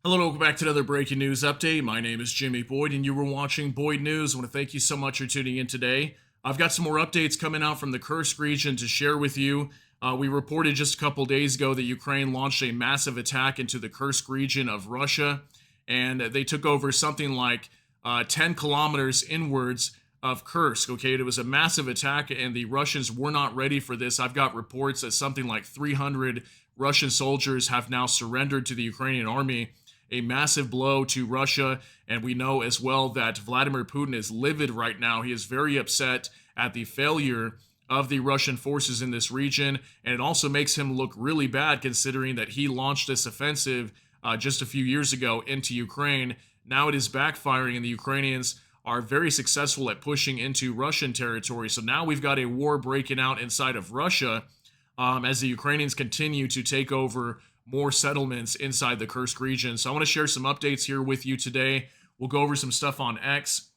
Hello, welcome back to another breaking news update. My name is Jimmy Boyd, and you were watching Boyd News. I want to thank you so much for tuning in today. I've got some more updates coming out from the Kursk region to share with you. We reported just a couple days ago that Ukraine launched a massive attack into the Kursk region of Russia, and they took over something like 10 kilometers inwards of Kursk. Okay, it was a massive attack, and the Russians were not ready for this. I've got reports that something like 300 Russian soldiers have now surrendered to the Ukrainian army, a massive blow to Russia. And we know as well that Vladimir Putin is livid right now. He is very upset at the failure of the Russian forces in this region. And it also makes him look really bad considering that he launched this offensive just a few years ago into Ukraine. Now it is backfiring, and the Ukrainians are very successful at pushing into Russian territory. So now we've got a war breaking out inside of Russia as the Ukrainians continue to take over more settlements inside the Kursk region. So I want to share some updates here with you today. We'll go over some stuff on X.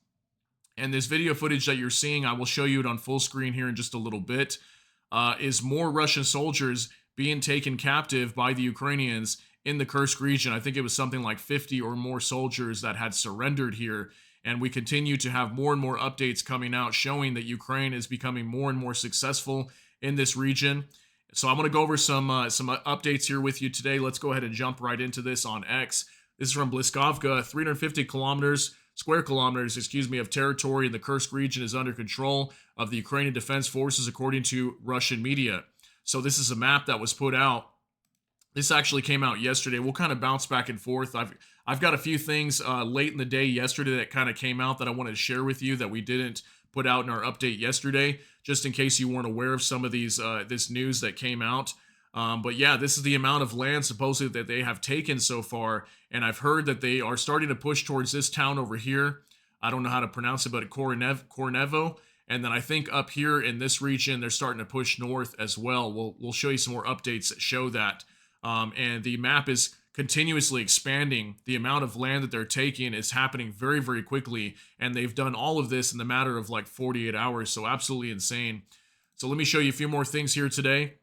And this video footage that you're seeing, I will show you it on full screen here in just a little bit, is more Russian soldiers being taken captive by the Ukrainians in the Kursk region. I think it was something like 50 or more soldiers that had surrendered here. And we continue to have more and more updates coming out showing that Ukraine is becoming more and more successful in this region. So I'm going to go over some updates here with you today. Let's go ahead and jump right into this on X. This is from Bliskovka. 350 square kilometers, of territory in the Kursk region is under control of the Ukrainian Defense Forces, according to Russian media. So this is a map that was put out. This actually came out yesterday. We'll kind of bounce back and forth. I've got a few things late in the day yesterday that kind of came out that I wanted to share with you that we didn't put out in our update yesterday, just in case you weren't aware of some of these this news that came out. But yeah, this is the amount of land supposedly that they have taken so far, and I've heard that they are starting to push towards this town over here. I don't know how to pronounce it, but Kornevo. And then I think up here in this region, they're starting to push north as well. We'll show you some more updates that show that. And the map is continuously expanding. The amount of land that they're taking is happening very, very quickly. And they've done all of this in the matter of like 48 hours. So absolutely insane. So let me show you a few more things here today.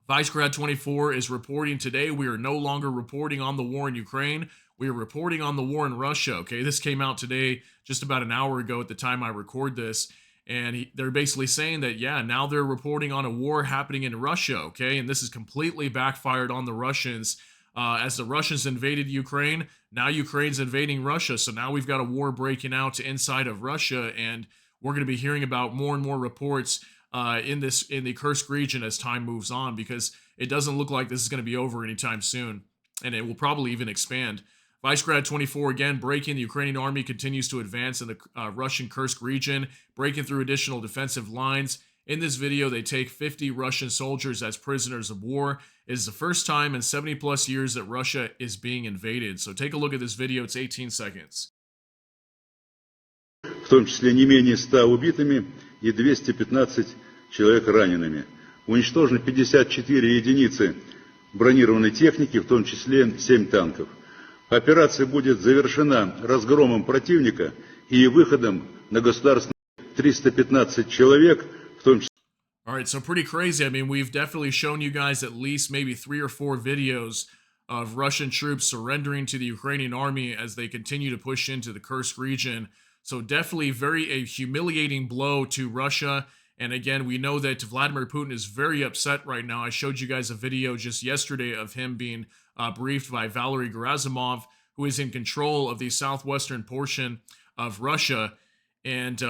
Vicegrad 24 is reporting today. We are no longer reporting on the war in Ukraine. We are reporting on the war in Russia. Okay, this came out today just about an hour ago at the time I record this. And they're basically saying that, yeah, now they're reporting on a war happening in Russia, okay? And this is completely backfired on the Russians. As the Russians invaded Ukraine, now Ukraine's invading Russia. So now we've got a war breaking out inside of Russia, and we're going to be hearing about more and more reports in the Kursk region as time moves on, because it doesn't look like this is going to be over anytime soon, and it will probably even expand. Vicegrad 24 again breaking. The Ukrainian army continues to advance in the Russian Kursk region, breaking through additional defensive lines. In this video, they take 50 Russian soldiers as prisoners of war. It is the first time in 70 plus years that Russia is being invaded. So take a look at this video. It's 18 seconds. В том числе не менее 100 убитыми и 215 человек ранеными. Уничтожено 54 единицы бронированной техники, в том числе 7 танков. Операция будет завершена разгромом противника и выходом на государственный 315 человек, в том числе. All right, so pretty crazy. I mean, we've definitely shown you guys at least maybe 3 or 4 videos of Russian troops surrendering to the Ukrainian army as they continue to push into the Kursk region. So definitely a humiliating blow to Russia. And again, we know that Vladimir Putin is very upset right now. I showed you guys a video just yesterday of him being briefed by Valery Gerasimov, who is in control of the southwestern portion of Russia. And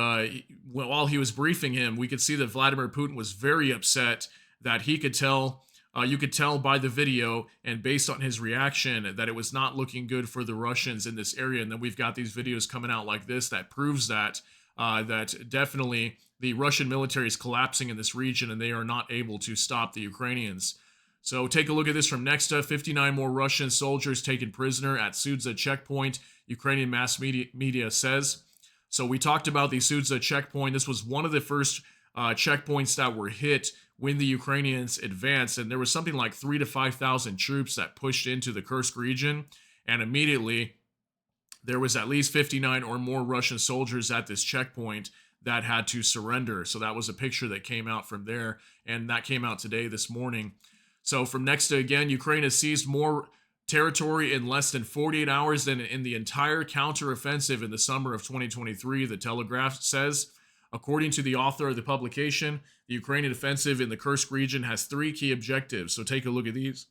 while he was briefing him, we could see that Vladimir Putin was very upset, that he could tell, you could tell by the video and based on his reaction that it was not looking good for the Russians in this area. And then we've got these videos coming out like this that proves that, that definitely the Russian military is collapsing in this region and they are not able to stop the Ukrainians. So take a look at this from Nexta. 59 more Russian soldiers taken prisoner at Sudza checkpoint, Ukrainian mass media says. So we talked about the Sudza checkpoint. This was one of the first checkpoints that were hit when the Ukrainians advanced, and there was something like 3,000 to 5,000 troops that pushed into the Kursk region, and immediately there was at least 59 or more Russian soldiers at this checkpoint that had to surrender. So that was a picture that came out from there, and that came out today, this morning. So from Nexta again, Ukraine has seized more territory in less than 48 hours than in the entire counteroffensive in the summer of 2023, the Telegraph says. According to the author of the publication, the Ukrainian offensive in the Kursk region has 3 key objectives. So take a look at these.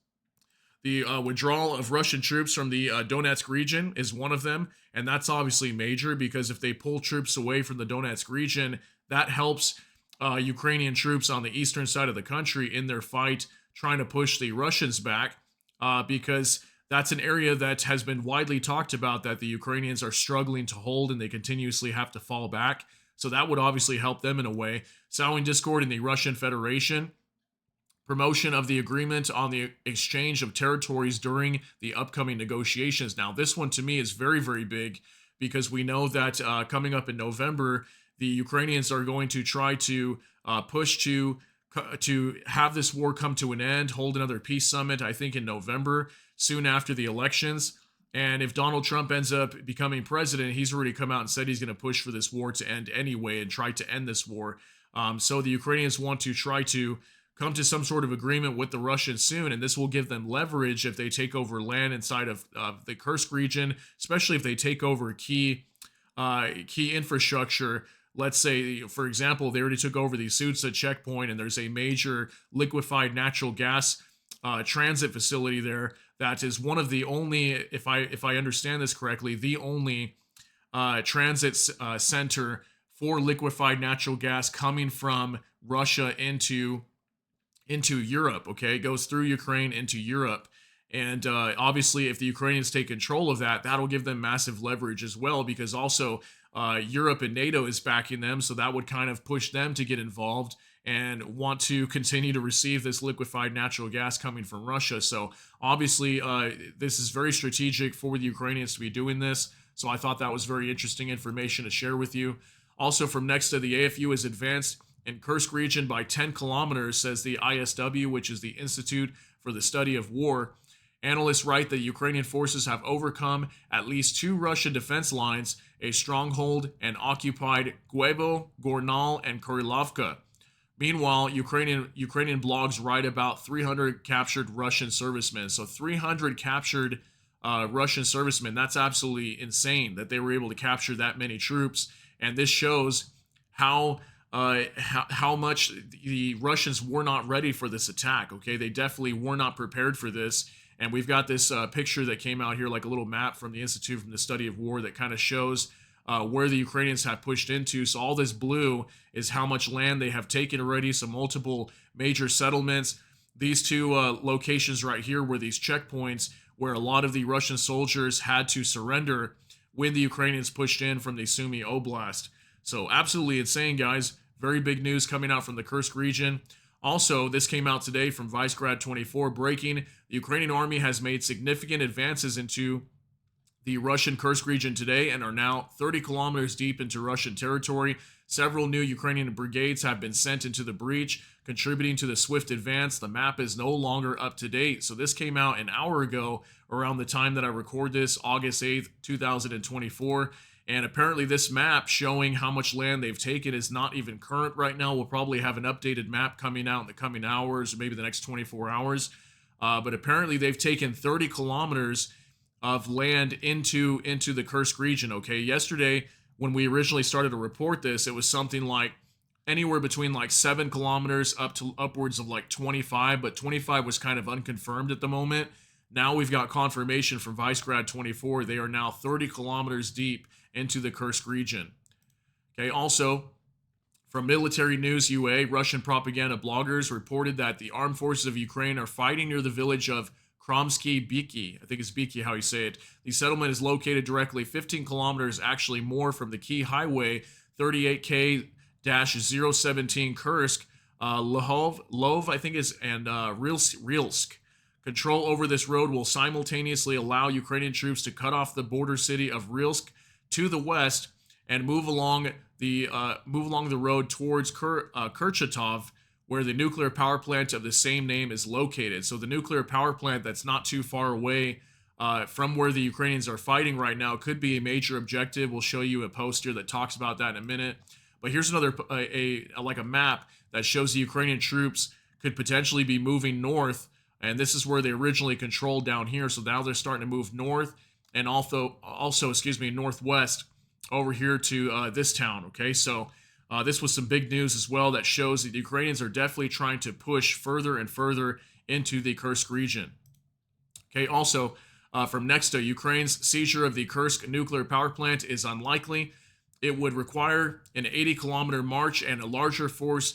The withdrawal of Russian troops from the Donetsk region is one of them, and that's obviously major because if they pull troops away from the Donetsk region, that helps Ukrainian troops on the eastern side of the country in their fight trying to push the Russians back, because that's an area that has been widely talked about that the Ukrainians are struggling to hold and they continuously have to fall back. So that would obviously help them in a way. Sowing discord in the Russian Federation, promotion of the agreement on the exchange of territories during the upcoming negotiations. Now, this one to me is very, very big because we know that coming up in November, the Ukrainians are going to try to push to have this war come to an end, hold another peace summit, I think in November, soon after the elections. And if Donald Trump ends up becoming president, he's already come out and said he's going to push for this war to end anyway and try to end this war. So the Ukrainians want to try to come to some sort of agreement with the Russians soon, and this will give them leverage if they take over land inside of the Kursk region, especially if they take over key infrastructure. Let's say, for example, they already took over the Sudza checkpoint, and there's a major liquefied natural gas transit facility there that is one of the only, if I understand this correctly, the only transit center for liquefied natural gas coming from Russia into Europe. Okay, it goes through Ukraine into Europe. And obviously, if the Ukrainians take control of that, that'll give them massive leverage as well, because also Europe and NATO is backing them. So that would kind of push them to get involved and want to continue to receive this liquefied natural gas coming from Russia. So obviously, this is very strategic for the Ukrainians to be doing this. So I thought that was very interesting information to share with you. Also, from next to the AFU is advanced in Kursk region by 10 kilometers, says the ISW, which is the Institute for the Study of War. Analysts write that Ukrainian forces have overcome at least 2 Russian defense lines, a stronghold, and occupied Guevo, Gornal, and Kurilovka. Meanwhile, Ukrainian blogs write about 300 captured Russian servicemen. So 300 captured Russian servicemen. That's absolutely insane that they were able to capture that many troops. And this shows how much the Russians were not ready for this attack. Okay, they definitely were not prepared for this. And we've got this picture that came out here, like a little map from the Institute from the Study of War that kind of shows where the Ukrainians have pushed into. So all this blue is how much land they have taken already. So multiple major settlements. These 2 locations right here were these checkpoints where a lot of the Russian soldiers had to surrender when the Ukrainians pushed in from the Sumy Oblast. So absolutely insane, guys. Very big news coming out from the Kursk region. Also, this came out today from Vicegrad 24, breaking: the Ukrainian army has made significant advances into the Russian Kursk region today and are now 30 kilometers deep into Russian territory. Several new Ukrainian brigades have been sent into the breach, contributing to the swift advance. The map is no longer up to date. So this came out an hour ago around the time that I record this, August 8th, 2024. And apparently this map showing how much land they've taken is not even current right now. We'll probably have an updated map coming out in the coming hours or maybe the next 24 hours. But apparently they've taken 30 kilometers of land into the Kursk region. Okay, yesterday when we originally started to report this, it was something like anywhere between like 7 kilometers up to upwards of like 25, but 25 was kind of unconfirmed at the moment. Now we've got confirmation from Vicegrad 24. They are now 30 kilometers deep into the Kursk region. Okay, also from Military News UA, Russian propaganda bloggers reported that the armed forces of Ukraine are fighting near the village of Kromsky Biki. I think it's Biki how you say it. The settlement is located directly 15 kilometers, actually more, from the key highway 38K-017 Kursk, Lov, I think is, and Rilsk. Control over this road will simultaneously allow Ukrainian troops to cut off the border city of Rilsk to the west and move along the road towards Kurchatov, where the nuclear power plant of the same name is located. So the nuclear power plant that's not too far away from where the Ukrainians are fighting right now could be a major objective. We'll show you a poster that talks about that in a minute. But here's another like a map that shows the Ukrainian troops could potentially be moving north And this is where they originally controlled down here. So now they're starting to move north and also northwest over here to this town. Okay, so this was some big news as well that shows that the Ukrainians are definitely trying to push further and further into the Kursk region. Okay, also from next to Ukraine's seizure of the Kursk nuclear power plant is unlikely. It would require an 80-kilometer march and a larger force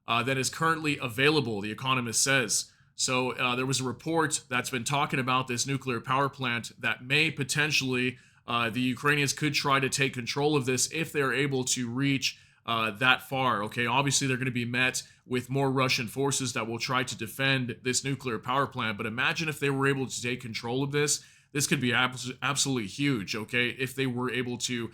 than is currently available, The Economist says. So there was a report that's been talking about this nuclear power plant that may potentially, the Ukrainians could try to take control of this if they're able to reach that far. Okay, obviously they're going to be met with more Russian forces that will try to defend this nuclear power plant. But imagine if they were able to take control of this. This could be absolutely huge, okay, if they were able to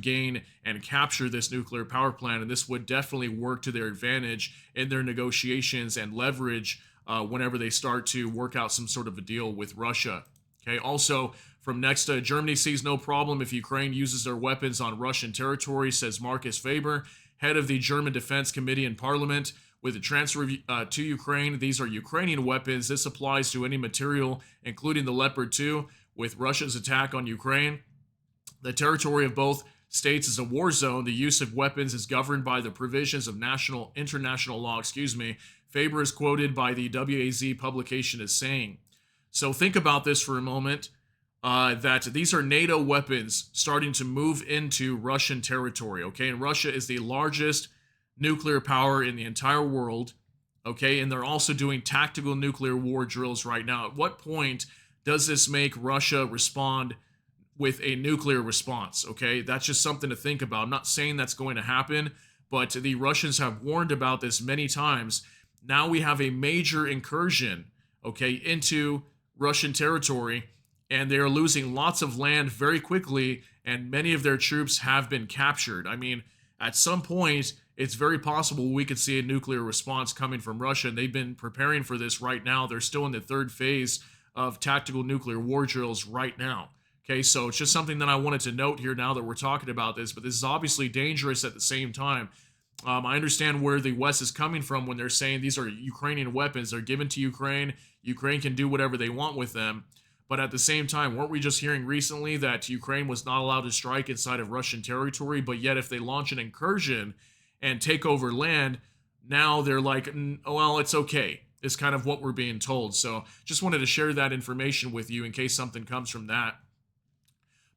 gain and capture this nuclear power plant. And this would definitely work to their advantage in their negotiations and leverage whenever they start to work out some sort of a deal with Russia. Okay, also from next, Germany sees no problem if Ukraine uses their weapons on Russian territory, says Marcus Faber, head of the German Defense Committee in Parliament. With the transfer to Ukraine, these are Ukrainian weapons. This applies to any material, including the Leopard 2. With Russia's attack on Ukraine, the territory of both states is a war zone. The use of weapons is governed by the provisions of international law. Faber is quoted by the WAZ publication as saying. So think about this for a moment. That these are NATO weapons starting to move into Russian territory. Okay, and Russia is the largest nuclear power in the entire world, okay, and they're also doing tactical nuclear war drills right now. At what point does this make Russia respond with a nuclear response? Okay, that's just something to think about. I'm not saying that's going to happen, but the Russians have warned about this many times. Now we have a major incursion, okay, into Russian territory, and they are losing lots of land very quickly, and many of their troops have been captured. I mean, at some point, it's very possible we could see a nuclear response coming from Russia, and they've been preparing for this right now. They're still in the third phase of tactical nuclear war drills right now. Okay, so it's just something that I wanted to note here now that we're talking about this, but this is obviously dangerous at the same time. I understand where the West is coming from when they're saying these are Ukrainian weapons. They're given to Ukraine. Ukraine can do whatever they want with them. But at the same time, weren't we just hearing recently that Ukraine was not allowed to strike inside of Russian territory, but yet if they launch an incursion and take over land, now they're like, well, it's okay. It's kind of what we're being told. So just wanted to share that information with you in case something comes from that.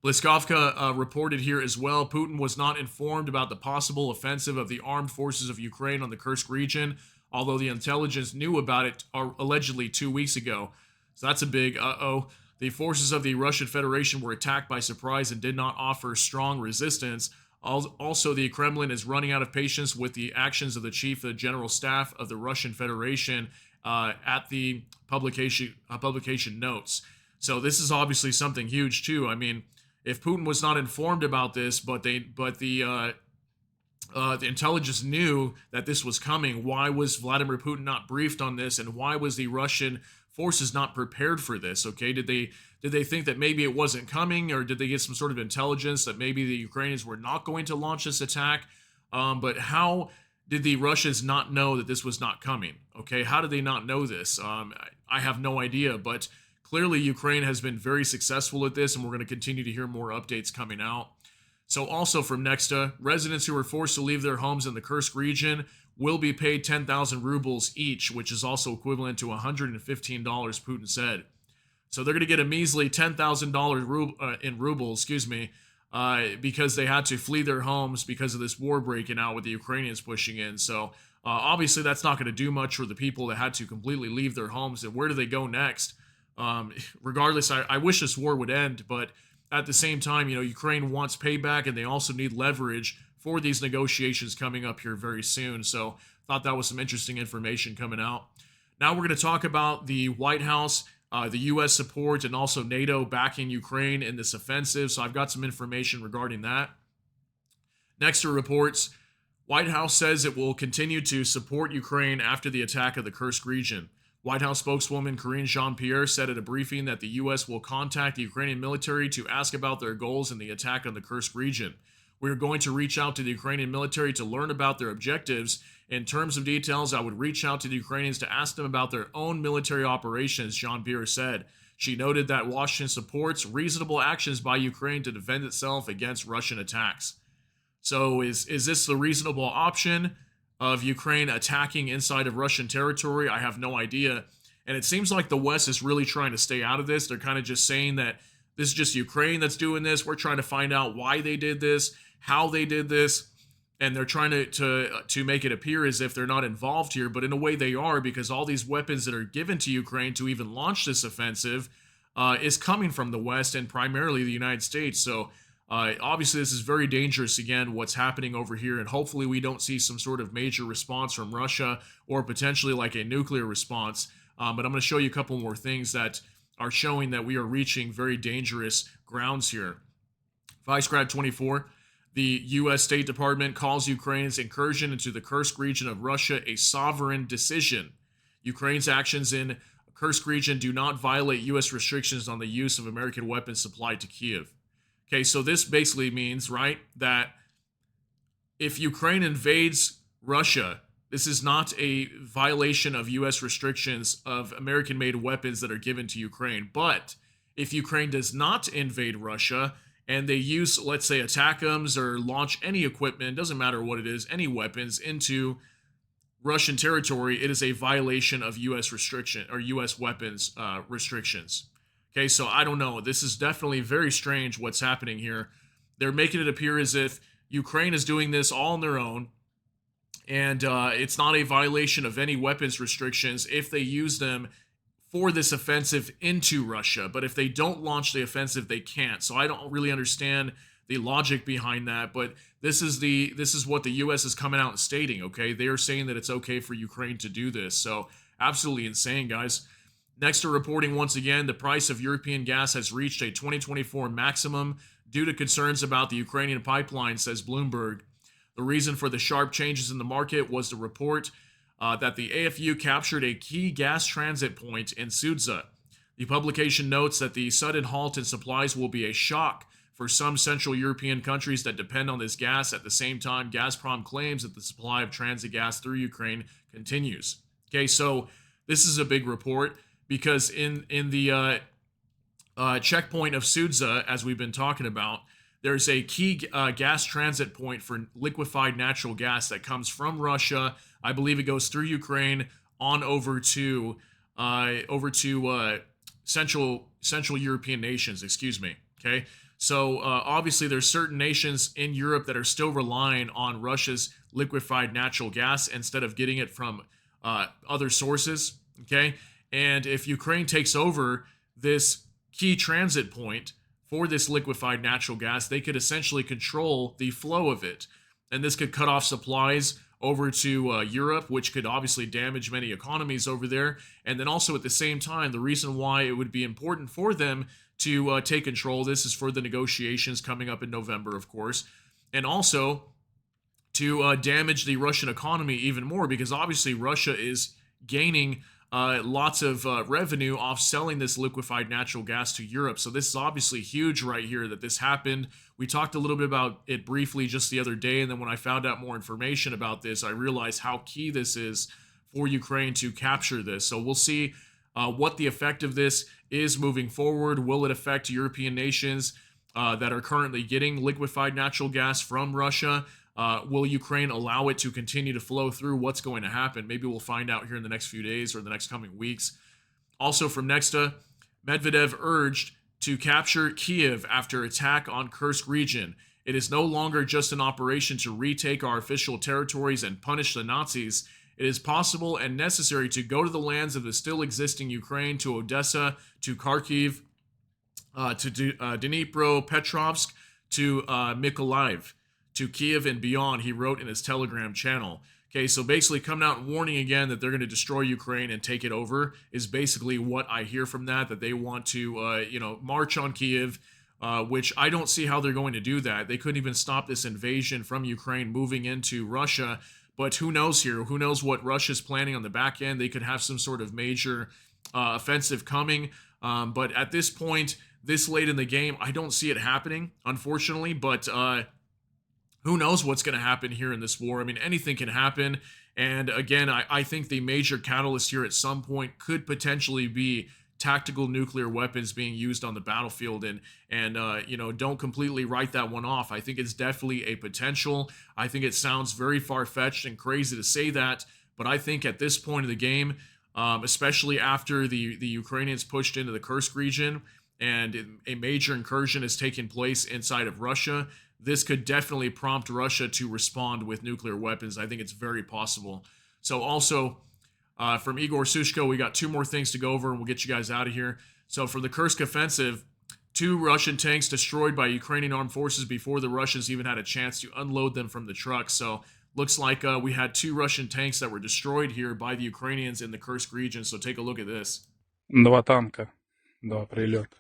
Bliskovka reported here as well, Putin was not informed about the possible offensive of the armed forces of Ukraine on the Kursk region, although the intelligence knew about it allegedly 2 weeks ago. So that's a big uh-oh. The forces of the Russian Federation were attacked by surprise and did not offer strong resistance. Also, the Kremlin is running out of patience with the actions of the Chief of the General Staff of the Russian Federation at the publication notes. So this is obviously something huge too. I mean, if Putin was not informed about this, but the intelligence knew that this was coming, why was Vladimir Putin not briefed on this, and why was the Russian forces not prepared for this? Okay, did they think that maybe it wasn't coming, or did they get some sort of intelligence that maybe the Ukrainians were not going to launch this attack? But how did the Russians not know that this was not coming? Okay, how did they not know this? I have no idea, but clearly Ukraine has been very successful at this, and we're going to continue to hear more updates coming out. So also from Nexta, residents who were forced to leave their homes in the Kursk region will be paid 10,000 rubles each, which is also equivalent to $115, Putin said. So they're going to get a measly $10,000 in rubles, because they had to flee their homes because of this war breaking out with the Ukrainians pushing in. So obviously that's not going to do much for the people that had to completely leave their homes. And where do they go next? Regardless, I wish this war would end, but at the same time, Ukraine wants payback, and they also need leverage for these negotiations coming up here very soon. So thought that was some interesting information coming out. Now we're going to talk about the White House, the U.S. support, and also NATO backing Ukraine in this offensive. So I've got some information regarding that. Next reports, White House says it will continue to support Ukraine after the attack of the Kursk region. White House spokeswoman Karine Jean-Pierre said at a briefing that the U.S. will contact the Ukrainian military to ask about their goals in the attack on the Kursk region. We're going to reach out to the Ukrainian military to learn about their objectives. In terms of details, I would reach out to the Ukrainians to ask them about their own military operations, Jean-Pierre said. She noted that Washington supports reasonable actions by Ukraine to defend itself against Russian attacks. So is this the reasonable option of Ukraine attacking inside of Russian territory? I have no idea. And it seems like the West is really trying to stay out of this. They're kind of just saying that this is just Ukraine that's doing this. We're trying to find out why they did this, how they did this, and they're trying to make it appear as if they're not involved here, but in a way they are, because all these weapons that are given to Ukraine to even launch this offensive is coming from the West and primarily the United States. So obviously this is very dangerous, again, what's happening over here, and hopefully we don't see some sort of major response from Russia or potentially like a nuclear response. But I'm going to show you a couple more things that are showing that we are reaching very dangerous grounds here. Vicegrad 24. The U.S. State Department calls Ukraine's incursion into the Kursk region of Russia a sovereign decision. Ukraine's actions in Kursk region do not violate U.S. restrictions on the use of American weapons supplied to Kyiv. Okay, so this basically means, right, that if Ukraine invades Russia, this is not a violation of U.S. restrictions of American-made weapons that are given to Ukraine. But if Ukraine does not invade Russia, and they use, let's say, ATACMS or launch any equipment, doesn't matter what it is, any weapons into Russian territory, it is a violation of U.S. restriction or U.S. weapons restrictions. Okay, so I don't know. This is definitely very strange what's happening here. They're making it appear as if Ukraine is doing this all on their own, and it's not a violation of any weapons restrictions if they use them for this offensive into Russia. But if they don't launch the offensive, they can't. So I don't really understand the logic behind that. But this is what the U.S. is coming out and stating, okay? They are saying that it's okay for Ukraine to do this. So absolutely insane, guys. Next to reporting, once again, the price of European gas has reached a 2024 maximum due to concerns about the Ukrainian pipeline, says Bloomberg. The reason for the sharp changes in the market was the report that the AFU captured a key gas transit point in Sudza. The publication notes that the sudden halt in supplies will be a shock for some Central European countries that depend on this gas. At the same time, Gazprom claims that the supply of transit gas through Ukraine continues. Okay, so this is a big report because in the checkpoint of Sudza, as we've been talking about, there's a key gas transit point for liquefied natural gas that comes from Russia. I believe it goes through Ukraine on over to Central European nations. Excuse me. Okay, so obviously there's certain nations in Europe that are still relying on Russia's liquefied natural gas instead of getting it from other sources. Okay, and if Ukraine takes over this key transit point for this liquefied natural gas, they could essentially control the flow of it. And this could cut off supplies over to Europe, which could obviously damage many economies over there. And then also at the same time, the reason why it would be important for them to take control of this is for the negotiations coming up in November, of course. And also to damage the Russian economy even more, because obviously Russia is gaining lots of revenue off selling this liquefied natural gas to Europe. So this is obviously huge right here that this happened. We talked a little bit about it briefly just the other day, and then when I found out more information about this, I realized how key this is for Ukraine to capture this. So we'll see what the effect of this is moving forward. Will it affect European nations that are currently getting liquefied natural gas from Russia? Will Ukraine allow it to continue to flow through? What's going to happen? Maybe we'll find out here in the next few days or the next coming weeks. Also from Nexta, Medvedev urged to capture Kyiv after attack on Kursk region. It is no longer just an operation to retake our official territories and punish the Nazis. It is possible and necessary to go to the lands of the still existing Ukraine, to Odessa, to Kharkiv, to Dnipro, Petrovsk, to Mykolaiv, to Kyiv and beyond, he wrote in his Telegram channel. Okay, so basically coming out and warning again that they're going to destroy Ukraine and take it over is basically what I hear from that they want to, march on Kyiv, which I don't see how they're going to do that. They couldn't even stop this invasion from Ukraine moving into Russia, but who knows here? Who knows what Russia's planning on the back end? They could have some sort of major offensive coming, but at this point, this late in the game, I don't see it happening, unfortunately, but who knows what's going to happen here in this war? I mean, anything can happen. And again, I think the major catalyst here at some point could potentially be tactical nuclear weapons being used on the battlefield. And don't completely write that one off. I think it's definitely a potential. I think it sounds very far-fetched and crazy to say that, but I think at this point of the game, especially after the Ukrainians pushed into the Kursk region and a major incursion has taken place inside of Russia, this could definitely prompt Russia to respond with nuclear weapons. I think it's very possible. So also, from Igor Sushko, we got two more things to go over and we'll get you guys out of here. So for the Kursk offensive, 2 Russian tanks destroyed by Ukrainian armed forces before the Russians even had a chance to unload them from the truck. So looks like we had 2 Russian tanks that were destroyed here by the Ukrainians in the Kursk region. So take a look at this. 2 танка, 2 прилета.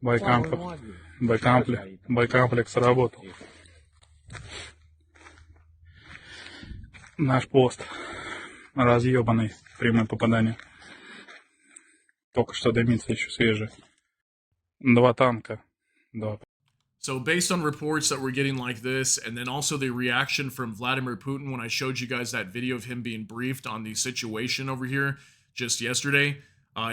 Боекомплекс работал. Наш пост разъебанный, прямое попадание. Только что дымится, еще свежий. 2 танка, 2. So based on reports that we're getting like this, and then also the reaction from Vladimir Putin when I showed you guys that video of him being briefed on the situation over here just yesterday,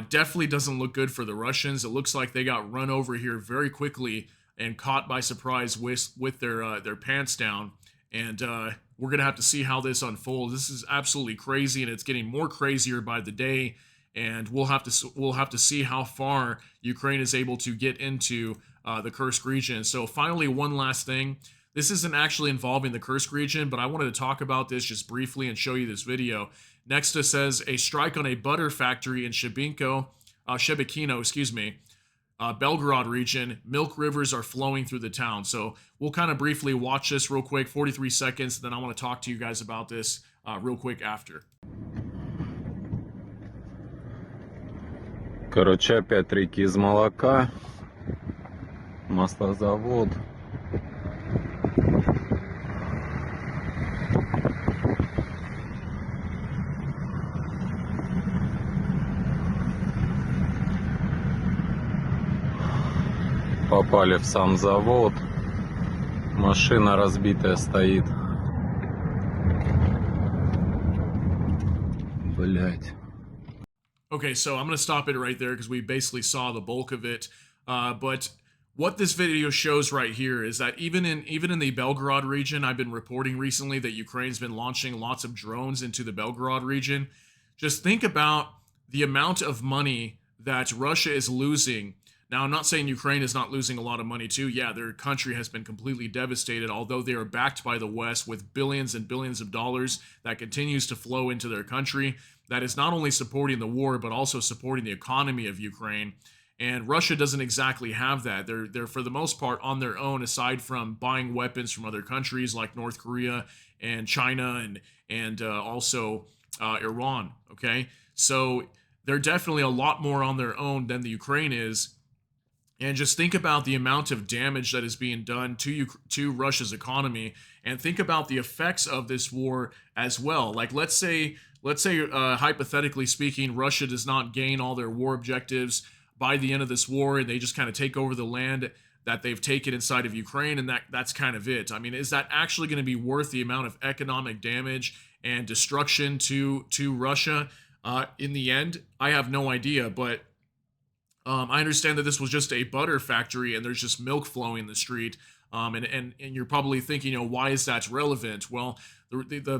definitely doesn't look good for the Russians. It looks like they got run over here very quickly and caught by surprise with their pants down. And we're going to have to see how this unfolds. This is absolutely crazy, and it's getting more crazier by the day. And we'll have to see how far Ukraine is able to get into the Kursk region. So finally, one last thing. This isn't actually involving the Kursk region, but I wanted to talk about this just briefly and show you this video. Next, it says a strike on a butter factory in Shebekino, Belgorod region. Milk rivers are flowing through the town. So we'll kind of briefly watch this real quick, 43 seconds, and then I want to talk to you guys about this real quick after. Короче, опять реки из молока, маслозавод. Попали в сам завод. Машина разбитая стоит. Блять. Okay, so I'm going to stop it right there because we basically saw the bulk of it. But what this video shows right here is that even in the Belgorod region, I've been reporting recently that Ukraine's been launching lots of drones into the Belgorod region. Just think about the amount of money that Russia is losing. Now, I'm not saying Ukraine is not losing a lot of money too. Yeah, their country has been completely devastated, although they are backed by the West with billions and billions of dollars that continues to flow into their country. That is not only supporting the war, but also supporting the economy of Ukraine. And Russia doesn't exactly have that. They're for the most part on their own, aside from buying weapons from other countries like North Korea and China and also Iran. Okay, so they're definitely a lot more on their own than the Ukraine is. And just think about the amount of damage that is being done to Russia's economy, and think about the effects of this war as well. Like let's say hypothetically speaking, Russia does not gain all their war objectives by the end of this war, and they just kind of take over the land that they've taken inside of Ukraine, and that's kind of it. I mean, is that actually going to be worth the amount of economic damage and destruction to Russia in the end? I have no idea, but I understand that this was just a butter factory and there's just milk flowing in the street. And you're probably thinking, why is that relevant? Well,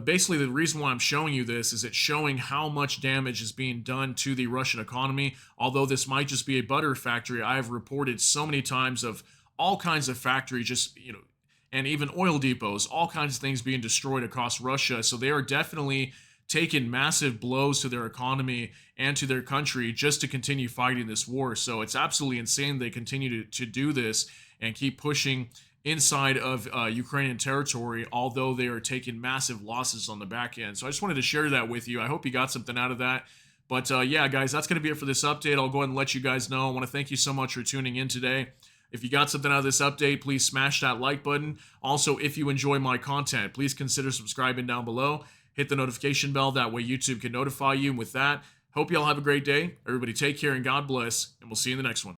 basically the reason why I'm showing you this is it's showing how much damage is being done to the Russian economy. Although this might just be a butter factory, I have reported so many times of all kinds of factories, and even oil depots, all kinds of things being destroyed across Russia. So they are definitely taken massive blows to their economy and to their country just to continue fighting this war. So it's absolutely insane they continue to do this and keep pushing inside of Ukrainian territory, although they are taking massive losses on the back end. So I just wanted to share that with you. I hope you got something out of that. But yeah, guys, that's going to be it for this update. I'll go ahead and let you guys know. I want to thank you so much for tuning in today. If you got something out of this update, please smash that like button. Also, if you enjoy my content, please consider subscribing down below. Hit the notification bell. That way YouTube can notify you. And with that, hope you all have a great day. Everybody take care and God bless. And we'll see you in the next one.